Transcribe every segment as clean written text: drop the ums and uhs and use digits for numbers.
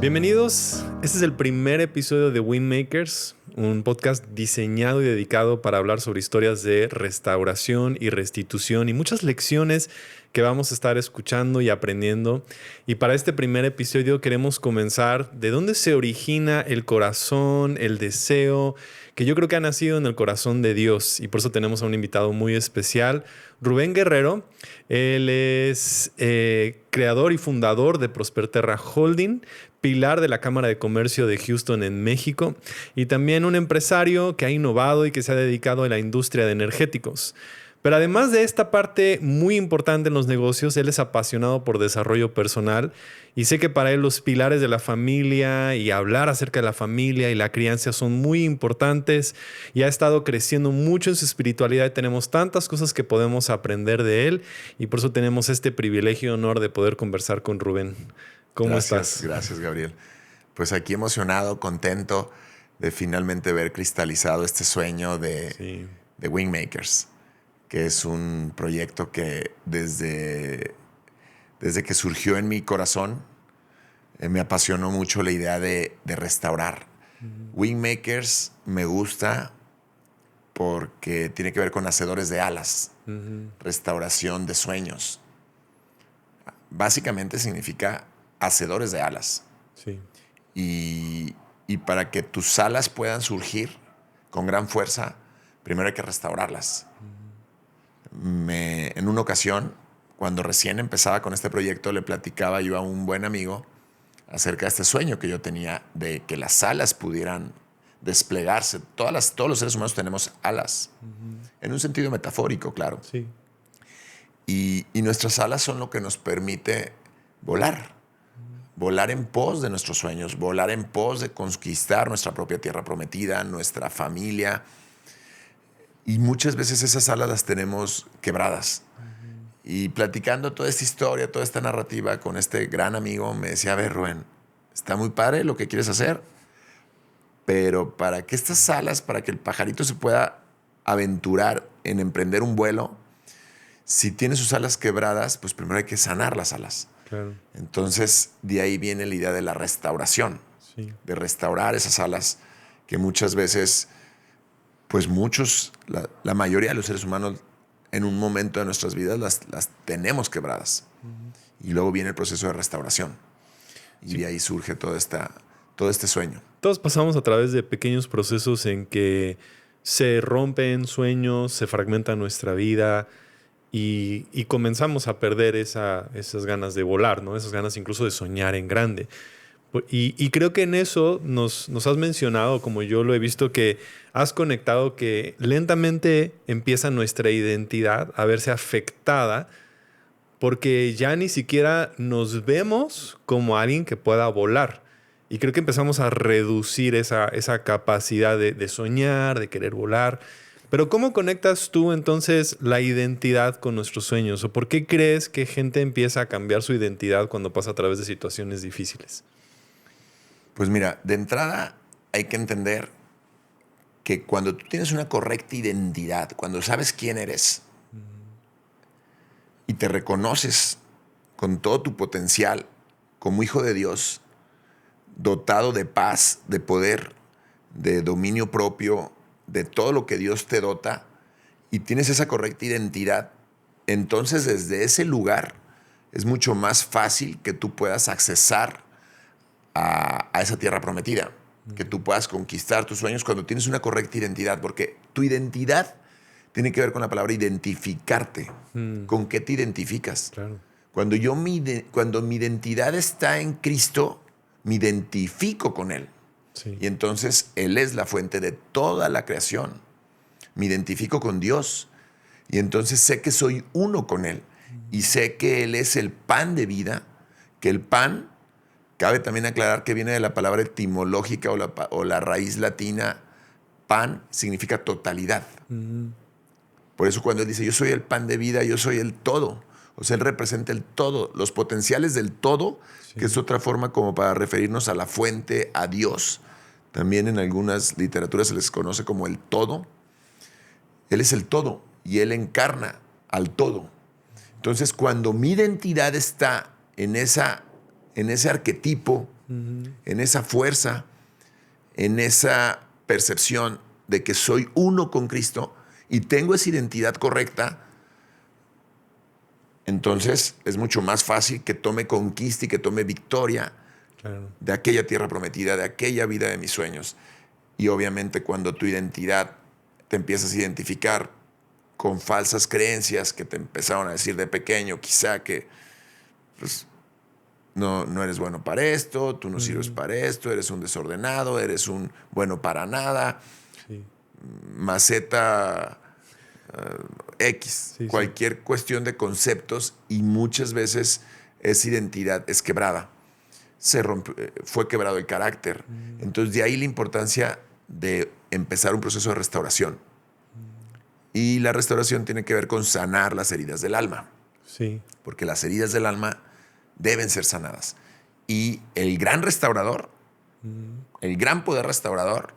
Bienvenidos, este es el primer episodio de Wingmakers, un podcast diseñado y dedicado para hablar sobre historias de restauración y restitución y muchas lecciones que vamos a estar escuchando y aprendiendo. Y para este primer episodio queremos comenzar de dónde se origina el corazón, el deseo, que yo creo que ha nacido en el corazón de Dios. Y por eso tenemos a un invitado muy especial, Rubén Guerrero. Él es creador y fundador de Prosperterra Holding, pilar de la Cámara de Comercio de Houston en México y también un empresario que ha innovado y que se ha dedicado a la industria de energéticos. Pero además de esta parte muy importante en los negocios, él es apasionado por desarrollo personal y sé que para él los pilares de la familia y hablar acerca de la familia y la crianza son muy importantes y ha estado creciendo mucho en su espiritualidad y tenemos tantas cosas que podemos aprender de él y por eso tenemos este privilegio y honor de poder conversar con Rubén. ¿Cómo estás? Gracias, Gabriel. Pues aquí emocionado, contento de finalmente ver cristalizado este sueño de Wingmakers, que es un proyecto que desde que surgió en mi corazón me apasionó mucho la idea de restaurar. Wingmakers me gusta porque tiene que ver con hacedores de alas, restauración de sueños. Básicamente significa hacedores de alas. Sí. Y para que tus alas puedan surgir con gran fuerza, primero hay que restaurarlas. En una ocasión, cuando recién empezaba con este proyecto, le platicaba yo a un buen amigo acerca de este sueño que yo tenía de que las alas pudieran desplegarse. Todos los seres humanos tenemos alas, en un sentido metafórico, claro. Sí. Y nuestras alas son lo que nos permite volar. Volar en pos de nuestros sueños, volar en pos de conquistar nuestra propia tierra prometida, nuestra familia. Y muchas veces esas alas las tenemos quebradas. Y platicando toda esta historia, toda esta narrativa con este gran amigo, me decía, a ver, Rubén, está muy padre lo que quieres hacer, pero para que estas alas, para que el pajarito se pueda aventurar en emprender un vuelo, si tiene sus alas quebradas, pues primero hay que sanar las alas. Claro. Entonces, de ahí viene la idea de la restauración, de restaurar esas alas que muchas veces, pues la mayoría de los seres humanos en un momento de nuestras vidas las tenemos quebradas. Y luego viene el proceso de restauración. Y de ahí surge todo este sueño. Todos pasamos a través de pequeños procesos en que se rompen sueños, se fragmenta nuestra vida. Y comenzamos a perder esas ganas de volar, ¿no? Esas ganas incluso de soñar en grande. Y creo que en eso nos has mencionado, como yo lo he visto, que has conectado que lentamente empieza nuestra identidad a verse afectada porque ya ni siquiera nos vemos como alguien que pueda volar. Y creo que empezamos a reducir esa capacidad de soñar, de querer volar. Pero ¿cómo conectas tú entonces la identidad con nuestros sueños? ¿O por qué crees que gente empieza a cambiar su identidad cuando pasa a través de situaciones difíciles? Pues mira, de entrada hay que entender que cuando tú tienes una correcta identidad, cuando sabes quién eres y te reconoces con todo tu potencial como hijo de Dios, dotado de paz, de poder, de dominio propio, de todo lo que Dios te dota, y tienes esa correcta identidad, entonces desde ese lugar es mucho más fácil que tú puedas accesar a esa tierra prometida, que tú puedas conquistar tus sueños cuando tienes una correcta identidad, porque tu identidad tiene que ver con la palabra identificarte. ¿Con qué te identificas? Claro. Cuando mi identidad está en Cristo, me identifico con Él. Sí. Y entonces Él es la fuente de toda la creación. Me identifico con Dios. Y entonces sé que soy uno con Él. Y sé que Él es el pan de vida. Que el pan, cabe también aclarar que viene de la palabra etimológica o la raíz latina. Pan significa totalidad. Por eso cuando Él dice, yo soy el pan de vida, yo soy el todo. O sea, Él representa el todo, los potenciales del todo, que es otra forma como para referirnos a la fuente, a Dios. También en algunas literaturas se les conoce como el todo. Él es el todo y Él encarna al todo. Entonces, cuando mi identidad está en ese arquetipo en esa fuerza, en esa percepción de que soy uno con Cristo y tengo esa identidad correcta, entonces es mucho más fácil que tome conquista y que tome victoria de aquella tierra prometida, de aquella vida de mis sueños. Y obviamente cuando tu identidad te empiezas a identificar con falsas creencias que te empezaron a decir de pequeño, quizá que pues, no eres bueno para esto, tú no sirves para esto, eres un desordenado, eres un bueno para nada, maceta X, cualquier cuestión de conceptos, y muchas veces esa identidad es quebrada. Fue quebrado el carácter. Entonces de ahí la importancia de empezar un proceso de restauración. Y la restauración tiene que ver con sanar las heridas del alma. Sí. Porque las heridas del alma deben ser sanadas. Y el gran restaurador, el gran poder restaurador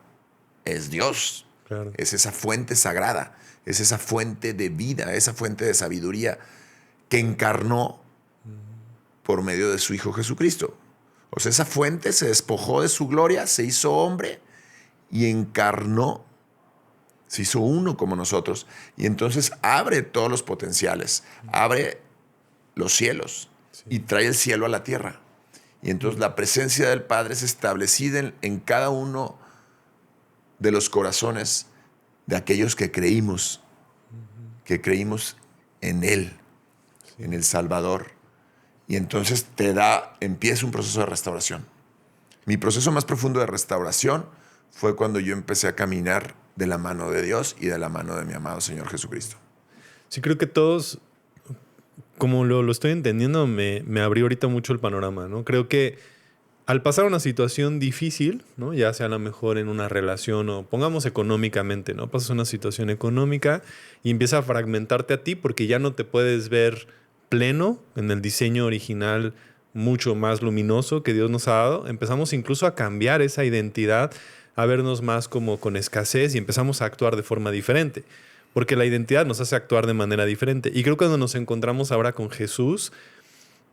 es Dios. Claro. Es esa fuente sagrada, es esa fuente de vida, esa fuente de sabiduría que encarnó por medio de su Hijo Jesucristo. O sea, esa fuente se despojó de su gloria, se hizo hombre y encarnó, se hizo uno como nosotros. Y entonces abre todos los potenciales, abre los cielos y trae el cielo a la tierra. Y entonces la presencia del Padre es establecida en cada uno de los corazones de aquellos que creímos en Él, en el Salvador. Y entonces empieza un proceso de restauración. Mi proceso más profundo de restauración fue cuando yo empecé a caminar de la mano de Dios y de la mano de mi amado Señor Jesucristo. Sí, creo que todos, como lo estoy entendiendo, me abrió ahorita mucho el panorama, ¿no? Creo que al pasar una situación difícil, ¿no? Ya sea a lo mejor en una relación o pongamos económicamente, ¿no? Pasas una situación económica y empieza a fragmentarte a ti porque ya no te puedes ver pleno en el diseño original mucho más luminoso que Dios nos ha dado. Empezamos incluso a cambiar esa identidad, a vernos más como con escasez y empezamos a actuar de forma diferente. Porque la identidad nos hace actuar de manera diferente. Y creo que cuando nos encontramos ahora con Jesús,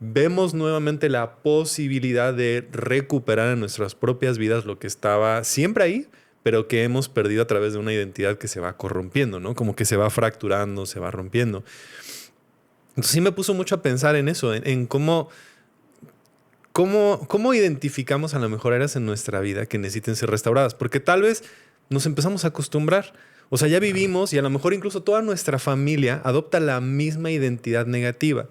vemos nuevamente la posibilidad de recuperar en nuestras propias vidas lo que estaba siempre ahí, pero que hemos perdido a través de una identidad que se va corrompiendo, ¿no? Como que se va fracturando, se va rompiendo. Entonces sí me puso mucho a pensar en eso, en cómo identificamos a lo mejor áreas en nuestra vida que necesiten ser restauradas. Porque tal vez nos empezamos a acostumbrar. O sea, ya vivimos y a lo mejor incluso toda nuestra familia adopta la misma identidad negativa.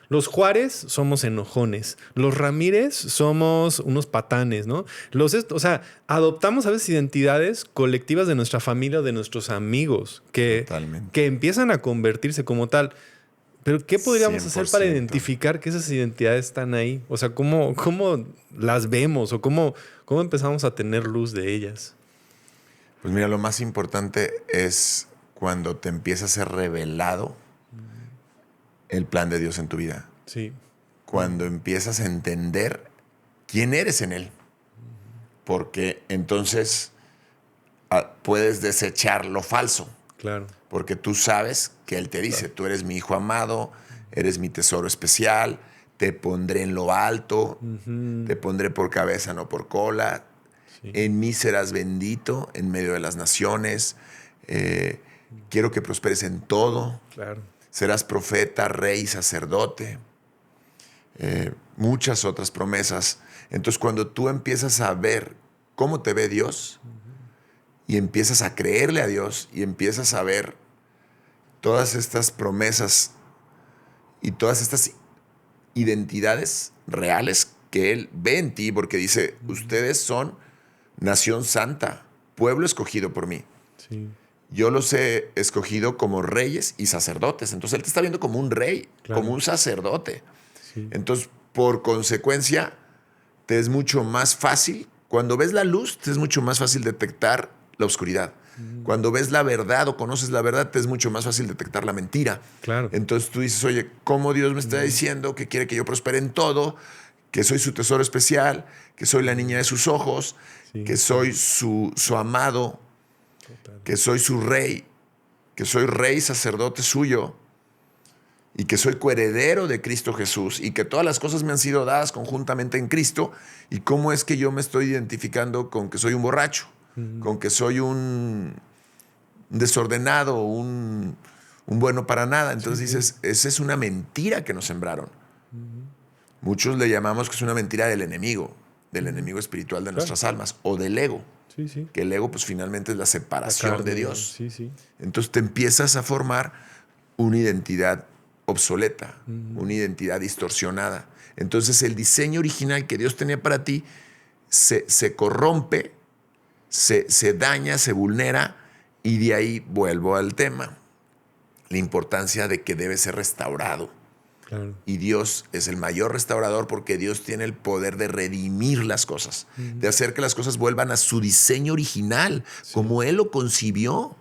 Los Juárez somos enojones. Los Ramírez somos unos patanes, ¿no? O sea, adoptamos a veces identidades colectivas de nuestra familia o de nuestros amigos que empiezan a convertirse como tal. Pero ¿qué podríamos hacer para identificar que esas identidades están ahí? O sea, ¿cómo las vemos o cómo empezamos a tener luz de ellas? Pues mira, lo más importante es cuando te empieza a ser revelado el plan de Dios en tu vida. Sí. Cuando empiezas a entender quién eres en Él. Porque entonces puedes desechar lo falso. Claro. Porque tú sabes que Él te dice, tú eres mi hijo amado, eres mi tesoro especial, te pondré en lo alto, te pondré por cabeza, no por cola. Sí. En mí serás bendito en medio de las naciones. Quiero que prosperes en todo. Claro. Serás profeta, rey, sacerdote. Muchas otras promesas. Entonces, cuando tú empiezas a ver cómo te ve Dios y empiezas a creerle a Dios y empiezas a ver todas estas promesas y todas estas identidades reales que Él ve en ti, porque dice, ustedes son nación santa, pueblo escogido por mí. Sí. Yo los he escogido como reyes y sacerdotes. Entonces Él te está viendo como un rey, claro, como un sacerdote. Sí. Entonces, por consecuencia, te es mucho más fácil, cuando ves la luz, te es mucho más fácil detectar la oscuridad. Cuando ves la verdad o conoces la verdad, te es mucho más fácil detectar la mentira. Claro. Entonces tú dices, oye, ¿cómo Dios me está diciendo que quiere que yo prospere en todo? Que soy su tesoro especial, que soy la niña de sus ojos, sí, que soy su amado, total, que soy su rey, que soy rey sacerdote suyo. y que soy coheredero de Cristo Jesús y que todas las cosas me han sido dadas conjuntamente en Cristo, y cómo es que yo me estoy identificando con que soy un borracho, con que soy un desordenado, un bueno para nada. Entonces dices, esa es una mentira que nos sembraron. Muchos le llamamos que es una mentira del enemigo espiritual de nuestras almas, o del ego. Sí, sí. Que el ego pues finalmente es la separación carne, de Dios. Sí, sí. Entonces te empiezas a formar una identidad obsoleta, una identidad distorsionada. Entonces el diseño original que Dios tenía para ti se corrompe, se daña, se vulnera, y de ahí vuelvo al tema, la importancia de que debe ser restaurado. Claro. Y Dios es el mayor restaurador, porque Dios tiene el poder de redimir las cosas, de hacer que las cosas vuelvan a su diseño original, como Él lo concibió.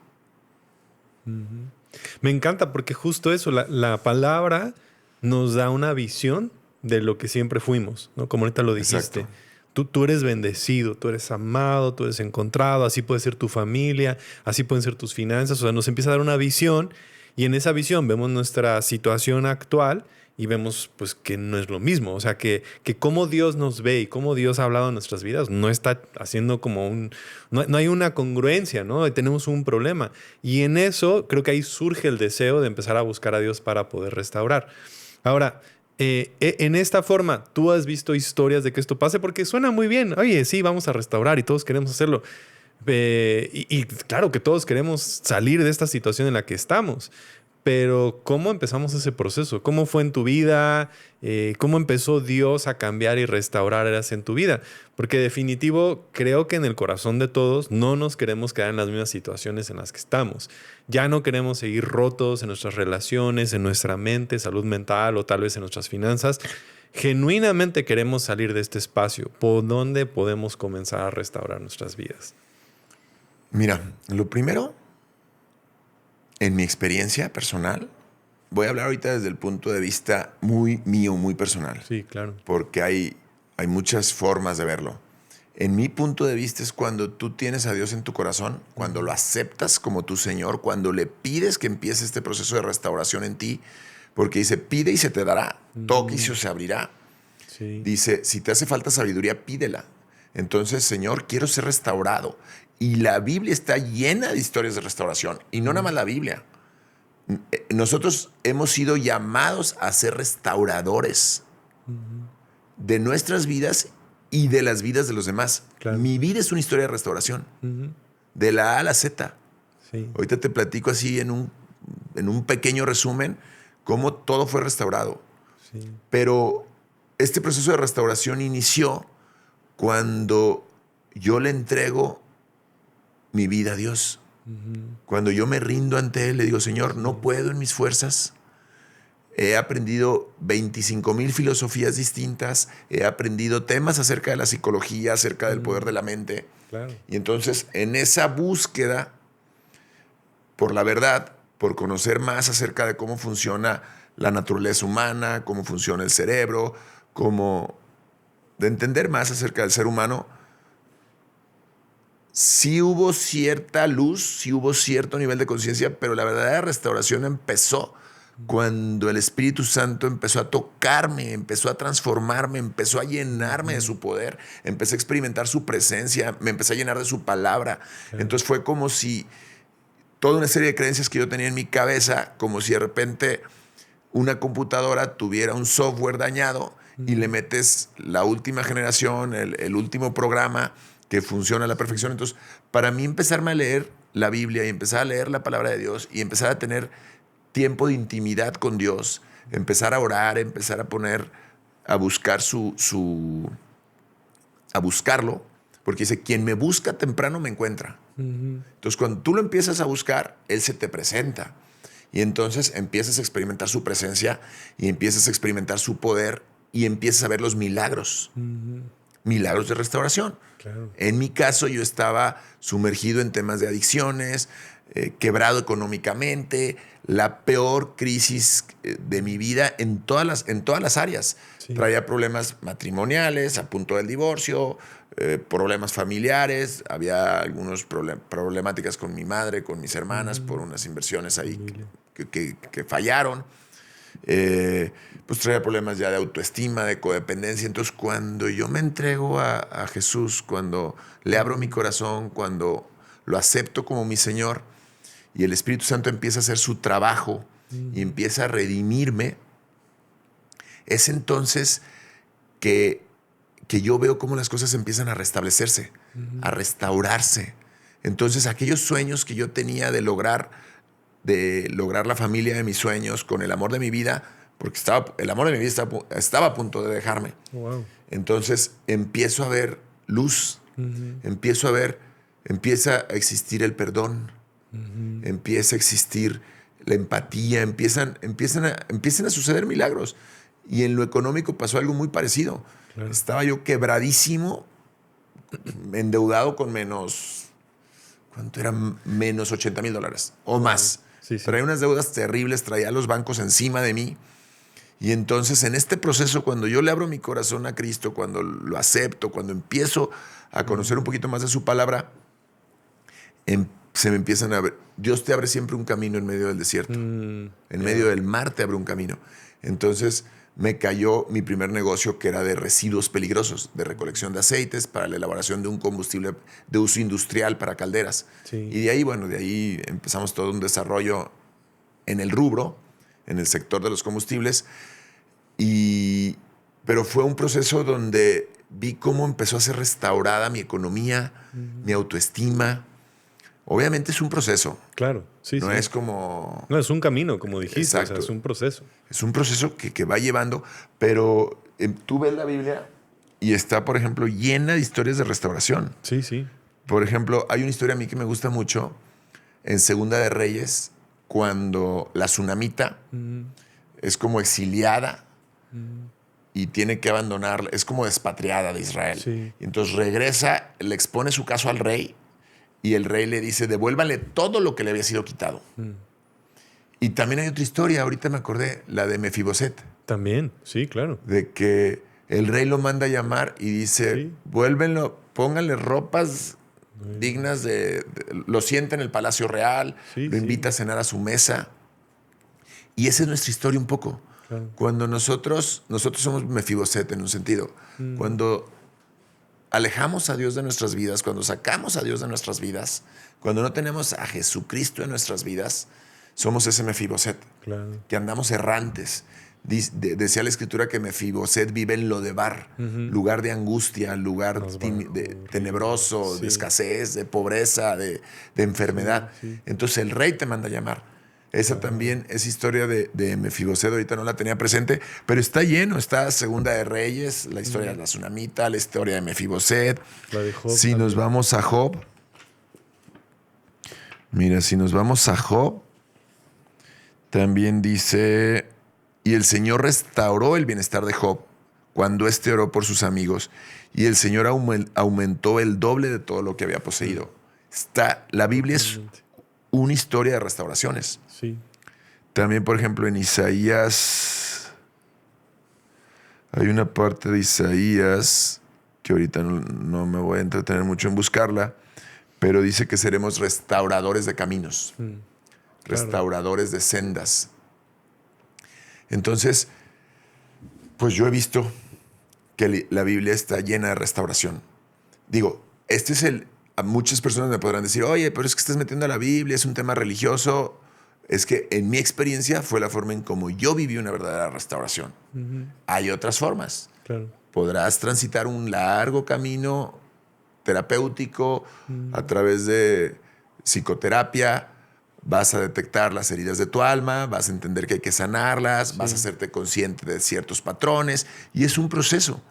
Me encanta porque justo eso, la palabra nos da una visión de lo que siempre fuimos, ¿no? Como ahorita lo dijiste. Tú eres bendecido, tú eres amado, tú eres encontrado, así puede ser tu familia, así pueden ser tus finanzas. O sea, nos empieza a dar una visión, y en esa visión vemos nuestra situación actual y vemos pues que no es lo mismo. O sea, que cómo Dios nos ve y cómo Dios ha hablado en nuestras vidas no está haciendo como no hay una congruencia, ¿no? Tenemos un problema. Y en eso creo que ahí surge el deseo de empezar a buscar a Dios para poder restaurar. Ahora, en esta forma, ¿tú has visto historias de que esto pase? Porque suena muy bien. Oye, sí, vamos a restaurar y todos queremos hacerlo. Y claro que todos queremos salir de esta situación en la que estamos. Pero ¿cómo empezamos ese proceso? ¿Cómo fue en tu vida? ¿Cómo empezó Dios a cambiar y restaurar áreas en tu vida? Porque definitivo, creo que en el corazón de todos no nos queremos quedar en las mismas situaciones en las que estamos. Ya no queremos seguir rotos en nuestras relaciones, en nuestra mente, salud mental, o tal vez en nuestras finanzas. Genuinamente queremos salir de este espacio. ¿Por dónde podemos comenzar a restaurar nuestras vidas? Mira, lo primero, en mi experiencia personal, voy a hablar ahorita desde el punto de vista muy mío, muy personal. Sí, claro. Porque hay muchas formas de verlo. En mi punto de vista es cuando tú tienes a Dios en tu corazón, cuando lo aceptas como tu Señor, cuando le pides que empiece este proceso de restauración en ti, porque dice, pide y se te dará, toque y se os abrirá. Sí. Dice, si te hace falta sabiduría, pídela. Entonces, Señor, quiero ser restaurado. Y la Biblia está llena de historias de restauración. Y no nada más la Biblia. Nosotros hemos sido llamados a ser restauradores de nuestras vidas y de las vidas de los demás. Claro. Mi vida es una historia de restauración. De la A a la Z. Sí. Ahorita te platico así en un pequeño resumen cómo todo fue restaurado. Sí. Pero este proceso de restauración inició cuando yo le entrego mi vida a Dios. Cuando yo me rindo ante Él, le digo, Señor, no puedo en mis fuerzas. He aprendido 25,000 filosofías distintas. He aprendido temas acerca de la psicología, acerca del poder de la mente. Claro. Y entonces, en esa búsqueda por la verdad, por conocer más acerca de cómo funciona la naturaleza humana, cómo funciona el cerebro, de entender más acerca del ser humano, sí hubo cierta luz, sí hubo cierto nivel de conciencia, pero la verdadera restauración empezó cuando el Espíritu Santo empezó a tocarme, empezó a transformarme, empezó a llenarme de su poder, empecé a experimentar su presencia, me empecé a llenar de su palabra. Entonces fue como si toda una serie de creencias que yo tenía en mi cabeza, como si de repente una computadora tuviera un software dañado y le metes la última generación, el último programa que funciona a la perfección. Entonces, para mí empezarme a leer la Biblia y empezar a leer la palabra de Dios y empezar a tener tiempo de intimidad con Dios, empezar a orar, empezar a buscar a buscarlo, porque dice, quien me busca temprano me encuentra. Entonces, cuando tú lo empiezas a buscar, Él se te presenta. Y entonces empiezas a experimentar su presencia y empiezas a experimentar su poder y empiezas a ver los milagros. Milagros de restauración. Claro. En mi caso, yo estaba sumergido en temas de adicciones, quebrado económicamente, la peor crisis de mi vida en todas las áreas. Sí. Traía problemas matrimoniales, a punto del divorcio, problemas familiares, había algunas problemáticas con mi madre, con mis hermanas, por unas inversiones ahí que fallaron. Pues traía problemas ya de autoestima, de codependencia. Entonces, cuando yo me entrego a Jesús, cuando le abro mi corazón, cuando lo acepto como mi Señor y el Espíritu Santo empieza a hacer su trabajo y empieza a redimirme, es entonces que yo veo cómo las cosas empiezan a restablecerse, a restaurarse. Entonces, aquellos sueños que yo tenía de lograr la familia de mis sueños con el amor de mi vida, porque el amor de mi vida estaba a punto de dejarme. Wow. Entonces empiezo a ver luz, empieza a existir el perdón, empieza a existir la empatía, empiezan a suceder milagros. Y en lo económico pasó algo muy parecido. Claro. Estaba yo quebradísimo, endeudado con ¿cuánto era? Menos $80,000 o más. Sí. Traía unas deudas terribles, traía a los bancos encima de mí. Y entonces en este proceso, cuando yo le abro mi corazón a Cristo, cuando lo acepto, cuando empiezo a conocer un poquito más de su palabra, se me empiezan a ver. Dios te abre siempre un camino en medio del desierto. En medio del mar te abre un camino. Entonces me cayó mi primer negocio, que era de residuos peligrosos, de recolección de aceites para la elaboración de un combustible de uso industrial para calderas. Sí. Y de ahí empezamos todo un desarrollo en el rubro, en el sector de los combustibles. Pero fue un proceso donde vi cómo empezó a ser restaurada mi economía, mi autoestima. Obviamente es un proceso. Claro, sí. No es como... No, es un camino, como dijiste. Exacto. O sea, es un proceso. Es un proceso que va llevando, pero tú ves la Biblia y está, por ejemplo, llena de historias de restauración. Sí, sí. Por ejemplo, hay una historia a mí que me gusta mucho en Segunda de Reyes, cuando la tsunamita es como exiliada y tiene que abandonar, es como despatriada de Israel. Sí. Y entonces regresa, le expone su caso al rey y el rey le dice, devuélvale todo lo que le había sido quitado. Y también hay otra historia, ahorita me acordé, la de Mefiboset. También, sí, claro. De que el rey lo manda a llamar y dice, vuélvenlo, pónganle ropas dignas lo sienta en el Palacio Real, lo invita a cenar a su mesa. Y esa es nuestra historia un poco. Claro. Cuando nosotros somos Mefiboset en un sentido. Cuando alejamos a Dios de nuestras vidas, cuando sacamos a Dios de nuestras vidas, cuando no tenemos a Jesucristo en nuestras vidas, somos ese Mefiboset, claro, que andamos errantes. Decía la Escritura que Mefiboset vive en Lodebar, lugar de angustia, lugar tenebroso, de escasez, de pobreza, de enfermedad. Sí. Entonces el rey te manda a llamar. Esa también es historia de Mefiboset, ahorita no la tenía presente, pero está lleno, está Segunda de Reyes, la historia de la tsunamita, la historia de Mefiboset. La de Job. Si nos vamos a Job, mira, si nos vamos a Job, también dice, y el Señor restauró el bienestar de Job cuando éste oró por sus amigos, y el Señor aumentó el doble de todo lo que había poseído. La Biblia es una historia de restauraciones. Sí. También, por ejemplo, en Isaías, hay una parte de Isaías que ahorita no me voy a entretener mucho en buscarla, pero dice que seremos restauradores de caminos, restauradores de sendas. Entonces, pues yo he visto que la Biblia está llena de restauración. Digo, a muchas personas me podrán decir, oye, pero es que estás metiendo a la Biblia, es un tema religioso. Es que en mi experiencia fue la forma en cómo yo viví una verdadera restauración. Hay otras formas. Claro. Podrás transitar un largo camino terapéutico a través de psicoterapia. Vas a detectar las heridas de tu alma, vas a entender que hay que sanarlas, vas a hacerte consciente de ciertos patrones. Y es un proceso.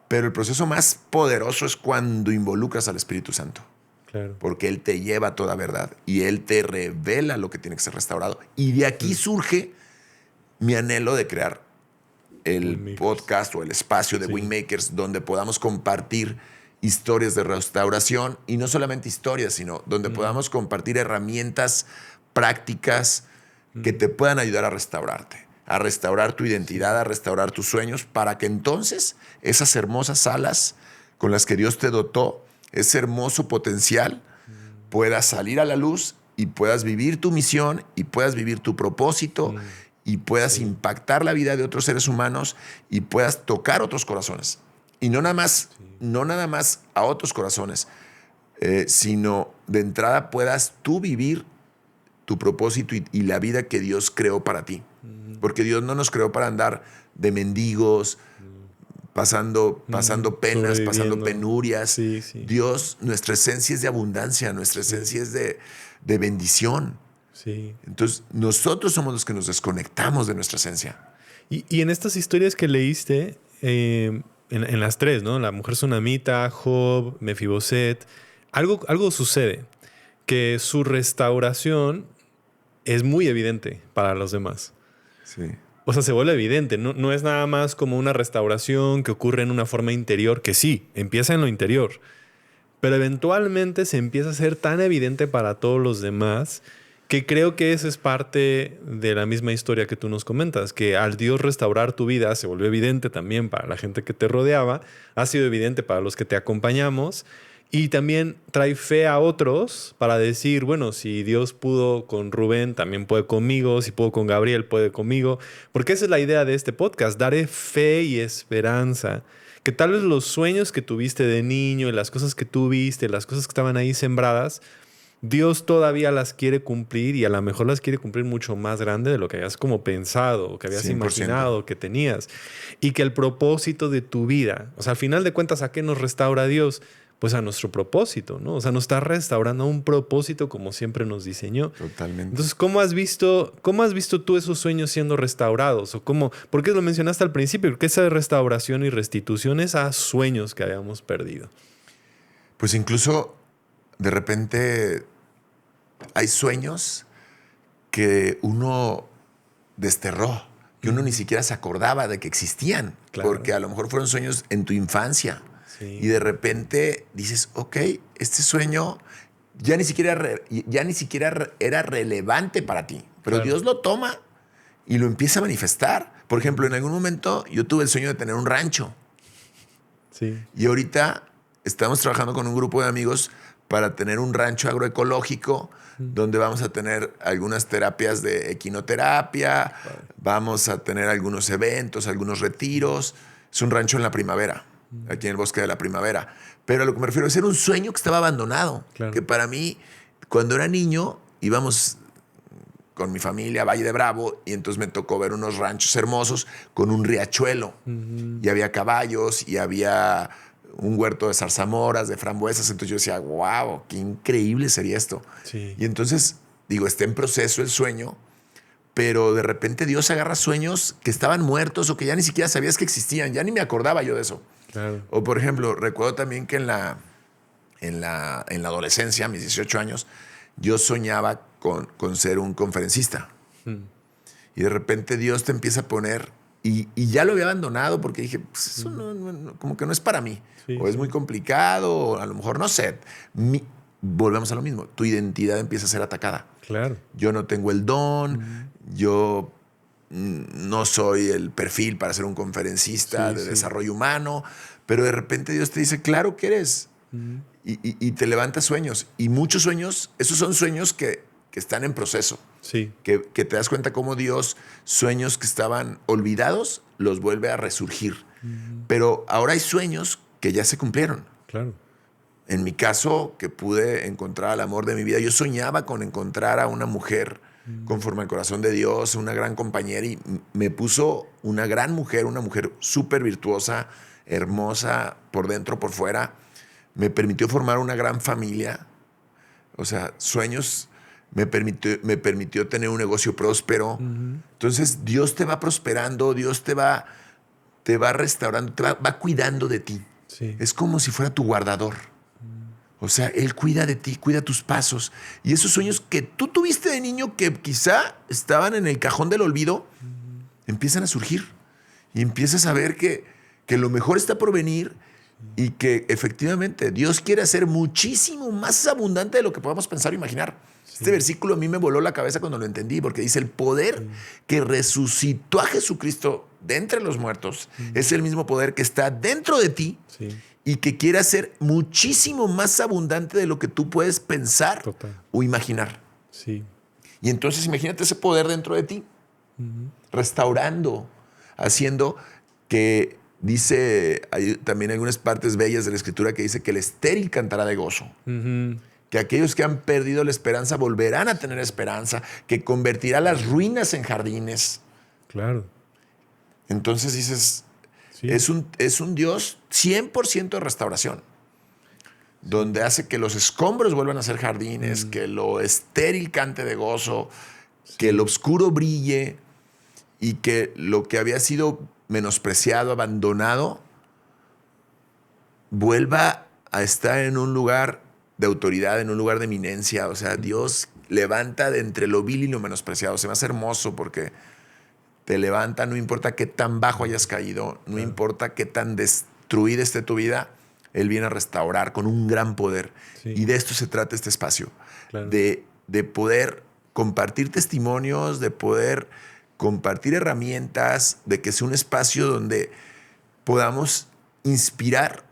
Pero el proceso más poderoso es cuando involucras al Espíritu Santo. Claro. Porque Él te lleva a toda verdad y Él te revela lo que tiene que ser restaurado. Y de aquí surge mi anhelo de crear el podcast o el espacio de Wingmakers, donde podamos compartir historias de restauración, y no solamente historias, sino donde podamos compartir herramientas prácticas que te puedan ayudar a restaurarte, a restaurar tu identidad, a restaurar tus sueños, para que entonces esas hermosas alas con las que Dios te dotó, ese hermoso potencial, pueda salir a la luz y puedas vivir tu misión y puedas vivir tu propósito y puedas impactar la vida de otros seres humanos y puedas tocar otros corazones. Y no nada más a otros corazones, sino de entrada puedas tú vivir tu propósito y la vida que Dios creó para ti. Porque Dios no nos creó para andar de mendigos, pasando penas, pasando penurias. Sí, sí. Dios, nuestra esencia es de abundancia, nuestra esencia es de bendición. Sí. Entonces, nosotros somos los que nos desconectamos de nuestra esencia. Y en estas historias que leíste, en las tres, ¿no? La mujer sunamita, Job, Mefiboset, algo sucede, que su restauración es muy evidente para los demás. Sí. O sea, se vuelve evidente. No es nada más como una restauración que ocurre en una forma interior, que sí, empieza en lo interior. Pero eventualmente se empieza a ser tan evidente para todos los demás que creo que esa es parte de la misma historia que tú nos comentas, que al Dios restaurar tu vida se volvió evidente también para la gente que te rodeaba, ha sido evidente para los que te acompañamos y también trae fe a otros para decir, bueno, si Dios pudo con Rubén, también puede conmigo, si pudo con Gabriel, puede conmigo, porque esa es la idea de este podcast, dar fe y esperanza. Que tal vez los sueños que tuviste de niño y las cosas que tú viste, las cosas que estaban ahí sembradas, Dios todavía las quiere cumplir y a lo mejor las quiere cumplir mucho más grande de lo que habías como pensado o que habías 100%. imaginado que tenías. Y que el propósito de tu vida, o sea, al final de cuentas, ¿a qué nos restaura Dios? Pues a nuestro propósito, ¿no? O sea, nos está restaurando a un propósito como siempre nos diseñó. Totalmente. Entonces, ¿cómo has visto tú esos sueños siendo restaurados? ¿O cómo? ¿Por qué lo mencionaste al principio? Porque esa restauración y restitución es a sueños que habíamos perdido. Pues incluso de repente hay sueños que uno desterró, que uno ni siquiera se acordaba de que existían, Claro. porque a lo mejor fueron sueños en tu infancia. Sí. Y de repente dices, ok, este sueño ya ni siquiera era relevante para ti, pero Claro. Dios lo toma y lo empieza a manifestar. Por ejemplo, en algún momento yo tuve el sueño de tener un rancho. Sí. Y ahorita estamos trabajando con un grupo de amigos para tener un rancho agroecológico donde vamos a tener algunas terapias de equinoterapia, vamos a tener algunos eventos, algunos retiros. Es un rancho en la primavera, aquí en el Bosque de la Primavera. Pero a lo que me refiero es era un sueño que estaba abandonado. Claro. Que para mí, cuando era niño, íbamos con mi familia a Valle de Bravo y entonces me tocó ver unos ranchos hermosos con un riachuelo. Y había caballos y había un huerto de zarzamoras, de frambuesas. Entonces yo decía, wow, qué increíble sería esto. Sí. Y entonces, digo, está en proceso el sueño, pero de repente Dios agarra sueños que estaban muertos o que ya ni siquiera sabías que existían. Ya ni me acordaba yo de eso. Claro. O por ejemplo, recuerdo también que en la adolescencia, a mis 18 años, yo soñaba con ser un conferencista. Y de repente Dios te empieza a poner, y ya lo había abandonado porque dije, pues eso como que no es para mí. Sí, o es sí. muy complicado, o a lo mejor no sé. Volvemos a lo mismo, tu identidad empieza a ser atacada. Claro. Yo no tengo el don, yo no soy el perfil para ser un conferencista de desarrollo humano, pero de repente Dios te dice, claro que eres. Y te levanta sueños. Y muchos sueños, esos son sueños que están en proceso. Sí. Que te das cuenta cómo Dios, sueños que estaban olvidados, los vuelve a resurgir. Pero ahora hay sueños que ya se cumplieron. Claro. En mi caso, que pude encontrar al amor de mi vida, yo soñaba con encontrar a una mujer conforme al corazón de Dios, una gran compañera, y me puso una gran mujer, una mujer súper virtuosa, hermosa, por dentro, por fuera. Me permitió formar una gran familia. O sea, sueños, me permitió tener un negocio próspero. Entonces, Dios te va prosperando, Dios te va restaurando, va cuidando de ti. Sí. Es como si fuera tu guardador. O sea, Él cuida de ti, cuida tus pasos. Y esos sueños que tú tuviste de niño que quizá estaban en el cajón del olvido, empiezan a surgir. Y empiezas a ver que lo mejor está por venir y que efectivamente Dios quiere hacer muchísimo más abundante de lo que podamos pensar o imaginar. Este versículo a mí me voló la cabeza cuando lo entendí, porque dice, el poder que resucitó a Jesucristo de entre los muertos es el mismo poder que está dentro de ti. Sí. Y que quiere hacer muchísimo más abundante de lo que tú puedes pensar Total. o imaginar. Sí. Y entonces imagínate ese poder dentro de ti. restaurando, haciendo que, dice, hay también algunas partes bellas de la Escritura que dice que el estéril cantará de gozo. Que aquellos que han perdido la esperanza volverán a tener esperanza, que convertirá las ruinas en jardines. Claro. Entonces dices, Sí. es un Dios 100% de restauración, donde hace que los escombros vuelvan a ser jardines, que lo estéril cante de gozo, que lo oscuro brille y que lo que había sido menospreciado, abandonado, vuelva a estar en un lugar de autoridad, en un lugar de eminencia. O sea, Dios levanta de entre lo vil y lo menospreciado. Se me hace hermoso porque te levanta, no importa qué tan bajo hayas caído, no importa qué tan destruida esté tu vida, Él viene a restaurar con un gran poder. Sí. Y de esto se trata este espacio, Claro. de poder compartir testimonios, de poder compartir herramientas, de que sea un espacio donde podamos inspirar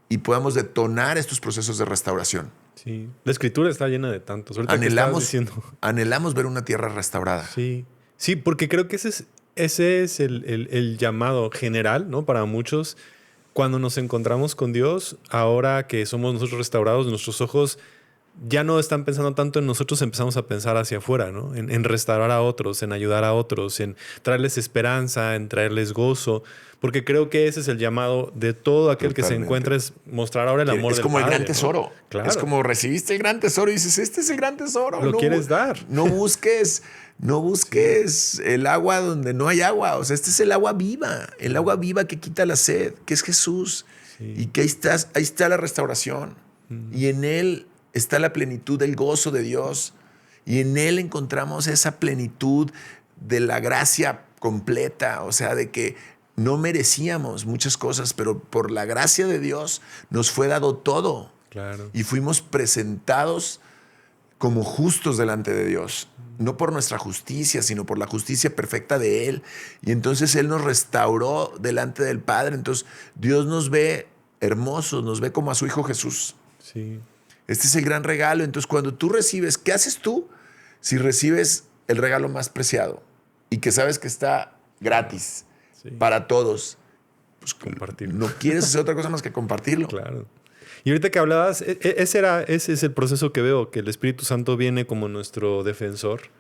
y podamos detonar estos procesos de restauración. Sí. La Escritura está llena de tantos. Ahorita que estabas diciendo. Anhelamos ver una tierra restaurada. Sí. Sí, porque creo que ese es el llamado general, ¿no? Para muchos, cuando nos encontramos con Dios, ahora que somos nosotros restaurados, nuestros ojos ya no están pensando tanto en nosotros, empezamos a pensar hacia afuera, ¿no? En restaurar a otros, en ayudar a otros, en traerles esperanza, en traerles gozo, porque creo que ese es el llamado de todo aquel que se encuentra, es mostrar ahora el amor del Padre. Es como el gran tesoro. ¿No? Claro. Es como recibiste el gran tesoro y dices, este es el gran tesoro. Lo quieres dar. No busques el agua donde no hay agua. O sea, este es el agua viva que quita la sed, que es Jesús. Sí. Y que ahí está la restauración. Y en Él está la plenitud del gozo de Dios. Y en Él encontramos esa plenitud de la gracia completa. O sea, de que no merecíamos muchas cosas, pero por la gracia de Dios nos fue dado todo. Claro. Y fuimos presentados como justos delante de Dios. No por nuestra justicia, sino por la justicia perfecta de Él. Y entonces Él nos restauró delante del Padre. Entonces Dios nos ve hermosos, nos ve como a su Hijo Jesús. Sí. Este es el gran regalo. Entonces cuando tú recibes, ¿qué haces tú si recibes el regalo más preciado y que sabes que está gratis para todos? Pues compartirlo. No quieres hacer otra cosa más que compartirlo. Claro. Y ahorita que hablabas, ese es el proceso que veo, que el Espíritu Santo viene como nuestro defensor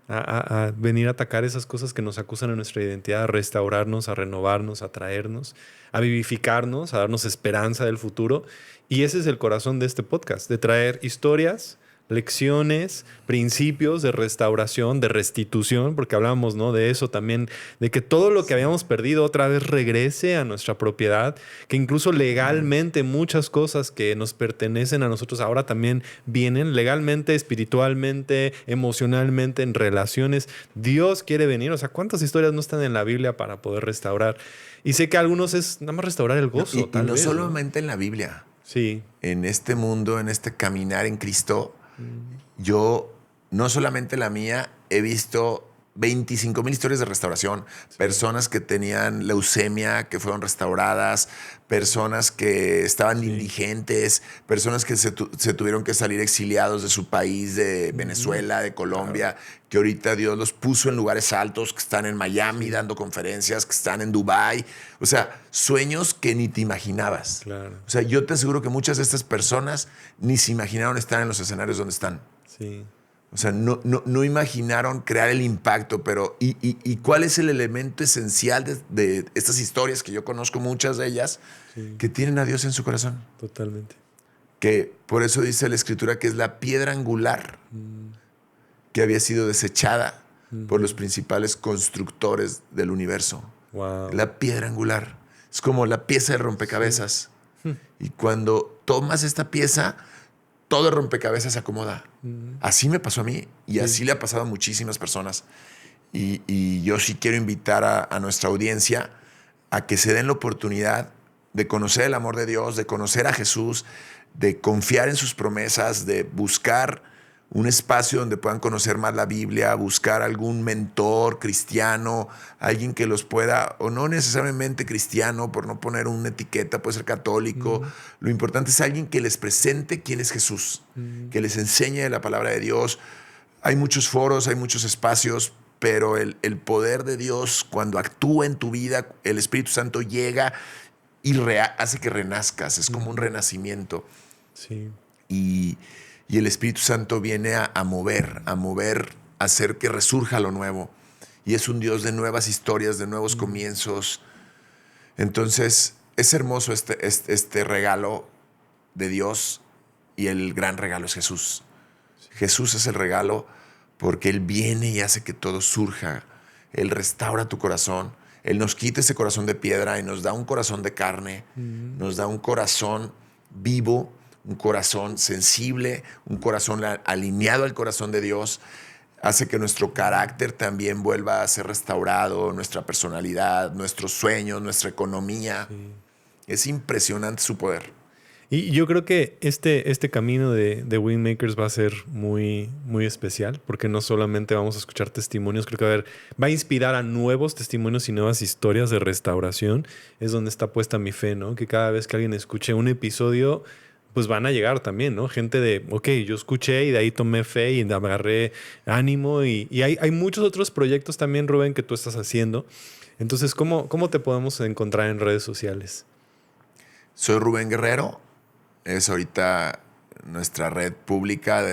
a venir a atacar esas cosas que nos acusan en nuestra identidad, a restaurarnos, a renovarnos, a traernos, a vivificarnos, a darnos esperanza del futuro. Y ese es el corazón de este podcast, de traer historias, lecciones, principios de restauración, de restitución, porque hablamos, ¿no?, de eso también, de que todo lo que habíamos perdido otra vez regrese a nuestra propiedad, que incluso legalmente muchas cosas que nos pertenecen a nosotros ahora también vienen legalmente, espiritualmente, emocionalmente, en relaciones. Dios quiere venir. O sea, ¿cuántas historias no están en la Biblia para poder restaurar? Y sé que algunos es nada más restaurar el gozo. Y no solamente en la Biblia. Sí. En este mundo, en este caminar en Cristo, yo, no solamente la mía, he visto 25,000 historias de restauración. Sí. Personas que tenían leucemia, que fueron restauradas, personas que estaban indigentes, personas que se tuvieron que salir exiliados de su país, de Venezuela, de Colombia, que ahorita Dios los puso en lugares altos, que están en Miami dando conferencias, que están en Dubái. O sea, sueños que ni te imaginabas. Claro. O sea, yo te aseguro que muchas de estas personas ni se imaginaron estar en los escenarios donde están. Sí. O sea, no imaginaron crear el impacto, pero ¿y cuál es el elemento esencial de estas historias, que yo conozco muchas de ellas, que tienen a Dios en su corazón? Totalmente. Que por eso dice la Escritura que es la piedra angular que había sido desechada por los principales constructores del universo. Wow. La piedra angular. Es como la pieza de rompecabezas. Sí. Y cuando tomas esta pieza, todo el rompecabezas se acomoda. Así me pasó a mí y así le ha pasado a muchísimas personas. Y yo sí quiero invitar a nuestra audiencia a que se den la oportunidad de conocer el amor de Dios, de conocer a Jesús, de confiar en sus promesas, de buscar un espacio donde puedan conocer más la Biblia, buscar algún mentor cristiano, alguien que los pueda, o no necesariamente cristiano, por no poner una etiqueta, puede ser católico. Lo importante es alguien que les presente quién es Jesús, que les enseñe la palabra de Dios. Hay muchos foros, hay muchos espacios, pero el poder de Dios, cuando actúa en tu vida, el Espíritu Santo llega y hace que renazcas. Es como un renacimiento. Sí. Y el Espíritu Santo viene a mover, a hacer que resurja lo nuevo. Y es un Dios de nuevas historias, de nuevos comienzos. Entonces, es hermoso este regalo de Dios, y el gran regalo es Jesús. Jesús es el regalo porque Él viene y hace que todo surja. Él restaura tu corazón. Él nos quita ese corazón de piedra y nos da un corazón de carne. Nos da un corazón vivo, un corazón sensible, un corazón alineado al corazón de Dios. Hace que nuestro carácter también vuelva a ser restaurado, nuestra personalidad, nuestros sueños, nuestra economía. Sí. Es impresionante su poder. Y yo creo que este camino de Windmakers va a ser muy, muy especial, porque no solamente vamos a escuchar testimonios, creo que va a inspirar a nuevos testimonios y nuevas historias de restauración. Es donde está puesta mi fe, ¿no? Que cada vez que alguien escuche un episodio, pues van a llegar también, ¿no? Gente de, ok, yo escuché y de ahí tomé fe y agarré ánimo. Y hay muchos otros proyectos también, Rubén, que tú estás haciendo. Entonces, ¿cómo te podemos encontrar en redes sociales? Soy Rubén Guerrero. Es ahorita nuestra red pública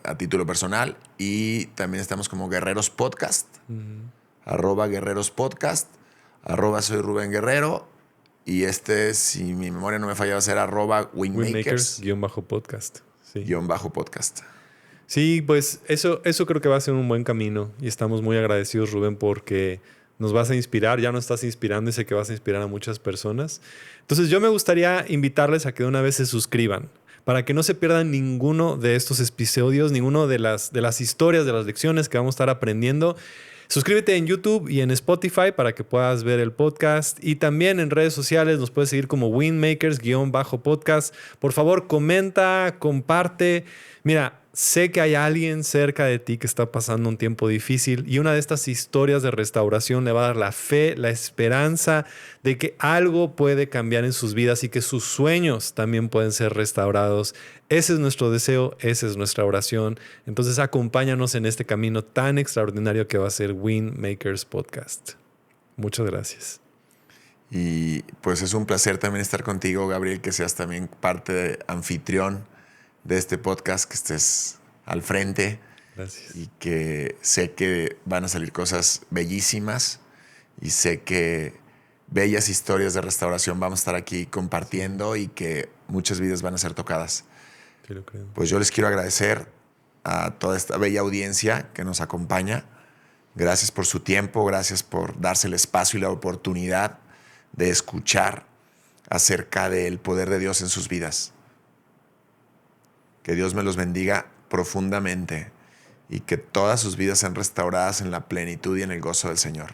a título personal. Y también estamos como Guerreros Podcast. @Guerreros Podcast. @soy Rubén Guerrero. Y si mi memoria no me falla, va a ser @Windmakers _podcast. Sí. _podcast. Sí, pues eso creo que va a ser un buen camino. Y estamos muy agradecidos, Rubén, porque nos vas a inspirar. Ya nos estás inspirando y sé que vas a inspirar a muchas personas. Entonces yo me gustaría invitarles a que de una vez se suscriban para que no se pierdan ninguno de estos episodios, ninguno de las historias, de las lecciones que vamos a estar aprendiendo. Suscríbete en YouTube y en Spotify para que puedas ver el podcast. Y también en redes sociales nos puedes seguir como Windmakers_podcast. Por favor, comenta, comparte. Mira, sé que hay alguien cerca de ti que está pasando un tiempo difícil y una de estas historias de restauración le va a dar la fe, la esperanza de que algo puede cambiar en sus vidas y que sus sueños también pueden ser restaurados. Ese es nuestro deseo, esa es nuestra oración. Entonces acompáñanos en este camino tan extraordinario que va a ser Windmakers Podcast. Muchas gracias. Y pues es un placer también estar contigo, Gabriel, que seas también parte de anfitrión de este podcast, que estés al frente. Gracias. Y que sé que van a salir cosas bellísimas y sé que bellas historias de restauración vamos a estar aquí compartiendo y que muchas vidas van a ser tocadas. Sí, lo creo. Pues yo les quiero agradecer a toda esta bella audiencia que nos acompaña. Gracias por su tiempo, gracias por darse el espacio y la oportunidad de escuchar acerca del poder de Dios en sus vidas. Que Dios me los bendiga profundamente y que todas sus vidas sean restauradas en la plenitud y en el gozo del Señor.